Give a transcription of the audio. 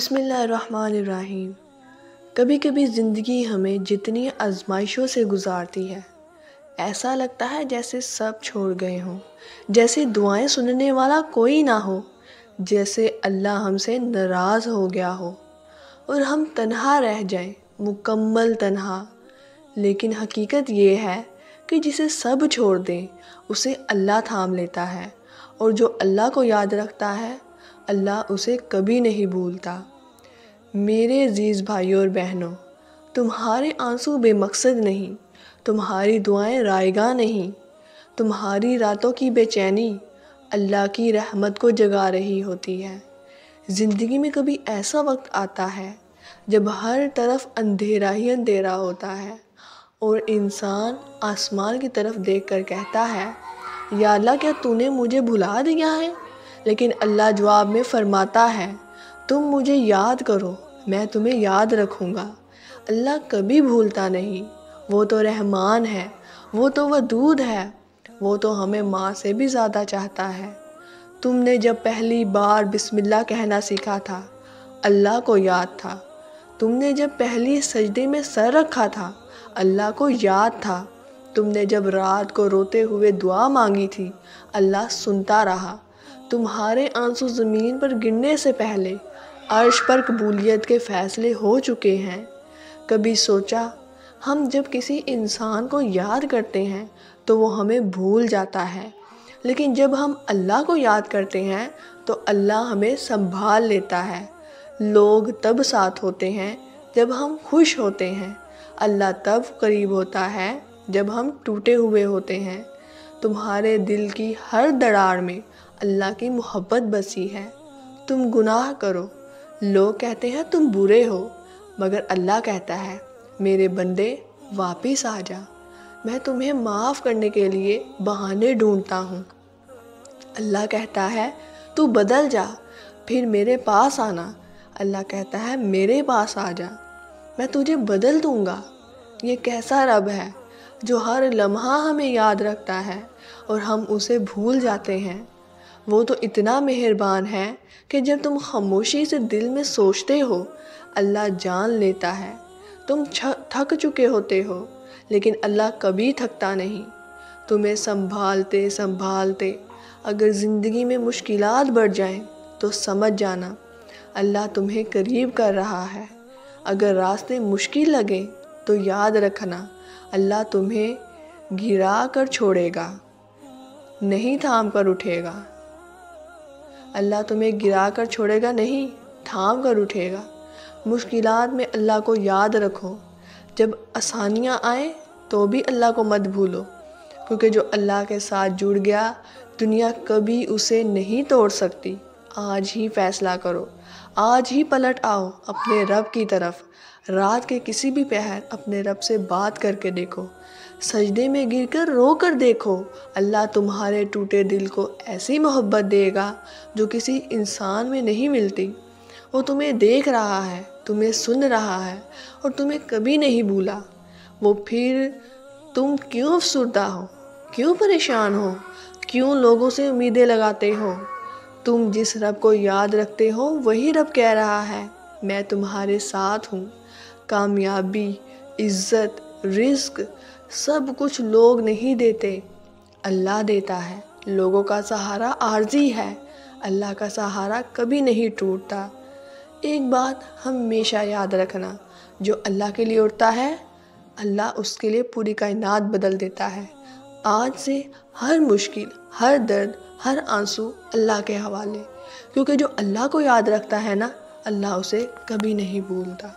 بسم اللہ الرحمن الرحیم۔ کبھی کبھی زندگی ہمیں جتنی آزمائشوں سے گزارتی ہے، ایسا لگتا ہے جیسے سب چھوڑ گئے ہوں، جیسے دعائیں سننے والا کوئی نہ ہو، جیسے اللہ ہم سے ناراض ہو گیا ہو اور ہم تنہا رہ جائیں، مکمل تنہا۔ لیکن حقیقت یہ ہے کہ جسے سب چھوڑ دیں اسے اللہ تھام لیتا ہے، اور جو اللہ کو یاد رکھتا ہے اللہ اسے کبھی نہیں بھولتا۔ میرے عزیز بھائیوں اور بہنوں، تمہارے آنسو بے مقصد نہیں، تمہاری دعائیں رائیگاں نہیں، تمہاری راتوں کی بے چینی اللہ کی رحمت کو جگا رہی ہوتی ہے۔ زندگی میں کبھی ایسا وقت آتا ہے جب ہر طرف اندھیرا ہی اندھیرا ہوتا ہے اور انسان آسمان کی طرف دیکھ کر کہتا ہے، یا اللہ کیا تو نے مجھے بھلا دیا ہے؟ لیکن اللہ جواب میں فرماتا ہے، تم مجھے یاد کرو، میں تمہیں یاد رکھوں گا۔ اللہ کبھی بھولتا نہیں، وہ تو رحمان ہے، وہ تو ودود ہے، وہ تو ہمیں ماں سے بھی زیادہ چاہتا ہے۔ تم نے جب پہلی بار بسم اللہ کہنا سیکھا تھا، اللہ کو یاد تھا۔ تم نے جب پہلی سجدے میں سر رکھا تھا، اللہ کو یاد تھا۔ تم نے جب رات کو روتے ہوئے دعا مانگی تھی، اللہ سنتا رہا۔ تمہارے آنسو زمین پر گرنے سے پہلے عرش پر قبولیت کے فیصلے ہو چکے ہیں۔ کبھی سوچا، ہم جب کسی انسان کو یاد کرتے ہیں تو وہ ہمیں بھول جاتا ہے، لیکن جب ہم اللہ کو یاد کرتے ہیں تو اللہ ہمیں سنبھال لیتا ہے۔ لوگ تب ساتھ ہوتے ہیں جب ہم خوش ہوتے ہیں، اللہ تب قریب ہوتا ہے جب ہم ٹوٹے ہوئے ہوتے ہیں۔ تمہارے دل کی ہر دراڑ میں اللہ کی محبت بسی ہے۔ تم گناہ کرو، لوگ کہتے ہیں تم برے ہو، مگر اللہ کہتا ہے، میرے بندے واپس آ جا، میں تمہیں معاف کرنے کے لیے بہانے ڈھونڈتا ہوں۔ اللہ کہتا ہے، تو بدل جا، پھر میرے پاس آنا۔ اللہ کہتا ہے، میرے پاس آ جا، میں تجھے بدل دوں گا۔ یہ کیسا رب ہے جو ہر لمحہ ہمیں یاد رکھتا ہے اور ہم اسے بھول جاتے ہیں۔ وہ تو اتنا مہربان ہے کہ جب تم خاموشی سے دل میں سوچتے ہو، اللہ جان لیتا ہے۔ تم تھک چکے ہوتے ہو، لیکن اللہ کبھی تھکتا نہیں۔ تمہیں سنبھالتے سنبھالتے اگر زندگی میں مشکلات بڑھ جائیں تو سمجھ جانا، اللہ تمہیں قریب کر رہا ہے۔ اگر راستے مشکل لگیں تو یاد رکھنا، اللہ تمہیں گرا کر چھوڑے گا، نہیں تھام کر اٹھے گا۔ اللہ تمہیں گرا کر چھوڑے گا نہیں، تھام کر اٹھے گا۔ مشکلات میں اللہ کو یاد رکھو، جب آسانیاں آئیں تو بھی اللہ کو مت بھولو، کیونکہ جو اللہ کے ساتھ جڑ گیا دنیا کبھی اسے نہیں توڑ سکتی۔ آج ہی فیصلہ کرو، آج ہی پلٹ آؤ اپنے رب کی طرف۔ رات کے کسی بھی پہر اپنے رب سے بات کر کے دیکھو، سجدے میں گر کر رو کر دیکھو، اللہ تمہارے ٹوٹے دل کو ایسی محبت دے گا جو کسی انسان میں نہیں ملتی۔ وہ تمہیں دیکھ رہا ہے، تمہیں سن رہا ہے اور تمہیں کبھی نہیں بھولا۔ وہ پھر تم کیوں افسردہ ہو، کیوں پریشان ہو، کیوں لوگوں سے امیدیں لگاتے ہو؟ تم جس رب کو یاد رکھتے ہو وہی رب کہہ رہا ہے، میں تمہارے ساتھ ہوں۔ کامیابی، عزت، رزق سب کچھ لوگ نہیں دیتے، اللہ دیتا ہے۔ لوگوں کا سہارا عارضی ہے، اللہ کا سہارا کبھی نہیں ٹوٹتا۔ ایک بات ہمیشہ یاد رکھنا، جو اللہ کے لیے اٹھتا ہے اللہ اس کے لیے پوری کائنات بدل دیتا ہے۔ آج سے ہر مشکل، ہر درد، ہر آنسو اللہ کے حوالے، کیونکہ جو اللہ کو یاد رکھتا ہے نا، اللہ اسے کبھی نہیں بھولتا۔